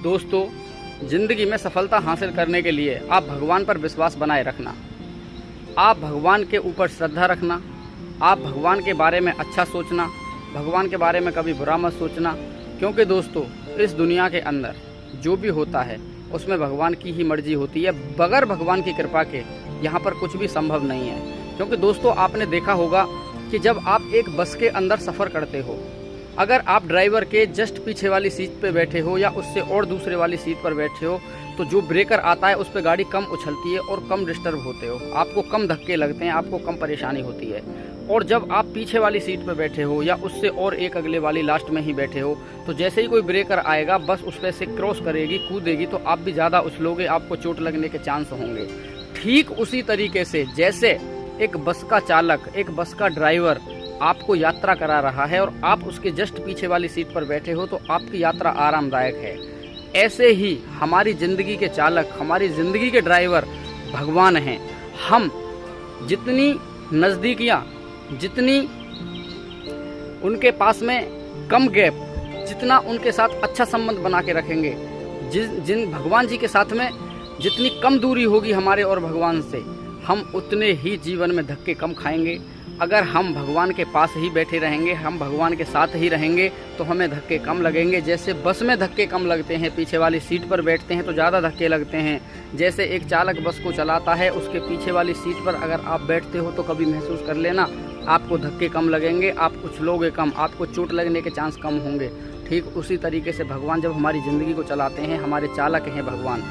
दोस्तों, जिंदगी में सफलता हासिल करने के लिए आप भगवान पर विश्वास बनाए रखना, आप भगवान के ऊपर श्रद्धा रखना, आप भगवान के बारे में अच्छा सोचना, भगवान के बारे में कभी बुरा मत सोचना। क्योंकि दोस्तों, इस दुनिया के अंदर जो भी होता है उसमें भगवान की ही मर्जी होती है। बगैर भगवान की कृपा के यहाँ पर कुछ भी संभव नहीं है। क्योंकि दोस्तों, आपने देखा होगा कि जब आप एक बस के अंदर सफ़र करते हो, अगर आप ड्राइवर के जस्ट पीछे वाली सीट पे बैठे हो या उससे और दूसरे वाली सीट पर बैठे हो, तो जो ब्रेकर आता है उस पर गाड़ी कम उछलती है और कम डिस्टर्ब होते हो, आपको कम धक्के लगते हैं, आपको कम परेशानी होती है। और जब आप पीछे वाली सीट पर बैठे हो या उससे और एक अगले वाली लास्ट में ही बैठे हो, तो जैसे ही कोई ब्रेकर आएगा, बस उस पर से क्रॉस करेगी, कूदेगी, तो आप भी ज़्यादा उछलोगे, आपको चोट लगने के चांस होंगे। ठीक उसी तरीके से जैसे एक बस का चालक, एक बस का ड्राइवर आपको यात्रा करा रहा है और आप उसके जस्ट पीछे वाली सीट पर बैठे हो, तो आपकी यात्रा आरामदायक है। ऐसे ही हमारी ज़िंदगी के चालक, हमारी ज़िंदगी के ड्राइवर भगवान हैं। हम जितनी नज़दीकियाँ, जितनी उनके पास में कम गैप, जितना उनके साथ अच्छा संबंध बना के रखेंगे, जिन भगवान जी के साथ में जितनी कम दूरी होगी हमारे और भगवान से, हम उतने ही जीवन में धक्के कम खाएंगे। अगर हम भगवान के पास ही बैठे रहेंगे, हम भगवान के साथ ही रहेंगे, तो हमें धक्के कम लगेंगे। जैसे बस में धक्के कम लगते हैं, पीछे वाली सीट पर बैठते हैं तो ज़्यादा धक्के लगते हैं। जैसे एक चालक बस को चलाता है, उसके पीछे वाली सीट पर अगर आप बैठते हो तो कभी महसूस कर लेना, आपको धक्के कम लगेंगे, आप उछलोगे कम, आपको चोट लगने के चांस कम होंगे। ठीक उसी तरीके से भगवान जब हमारी ज़िंदगी को चलाते हैं, हमारे चालक हैं भगवान।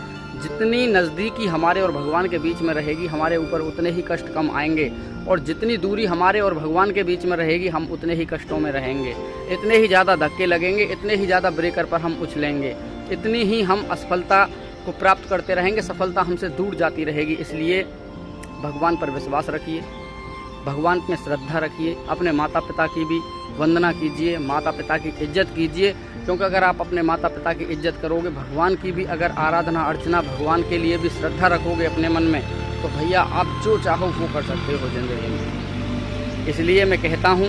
जितनी नज़दीकी हमारे और भगवान के बीच में रहेगी, हमारे ऊपर उतने ही कष्ट कम आएंगे, और जितनी दूरी हमारे और भगवान के बीच में रहेगी, हम उतने ही कष्टों में रहेंगे, इतने ही ज़्यादा धक्के लगेंगे, इतने ही ज़्यादा ब्रेकर पर हम उछलेंगे, इतनी ही हम असफलता को प्राप्त करते रहेंगे, सफलता हमसे दूर जाती रहेगी। इसलिए भगवान पर विश्वास रखिए, भगवान में श्रद्धा रखिए, अपने माता पिता की भी वंदना कीजिए, माता पिता की इज्जत कीजिए। क्योंकि अगर आप अपने माता पिता की इज्जत करोगे, भगवान की भी अगर आराधना अर्चना, भगवान के लिए भी श्रद्धा रखोगे अपने मन में, तो भैया आप जो चाहो वो कर सकते हो ज़िंदगी में। इसलिए मैं कहता हूँ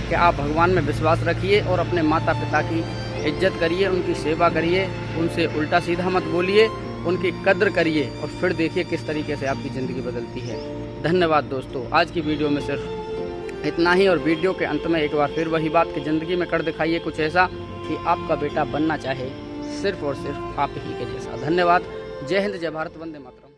कि आप भगवान में विश्वास रखिए और अपने माता पिता की इज्जत करिए, उनकी सेवा करिए, उनसे उल्टा सीधा मत बोलिए, उनकी कद्र करिए, और फिर देखिए किस तरीके से आपकी ज़िंदगी बदलती है। धन्यवाद दोस्तों। आज की वीडियो में सिर्फ इतना ही, और वीडियो के अंत में एक बार फिर वही बात कि ज़िंदगी में कर दिखाइए कुछ ऐसा कि आपका बेटा बनना चाहे सिर्फ और सिर्फ आप ही के जैसा। धन्यवाद। जय हिंद, जय भारत, वंदे मातरम।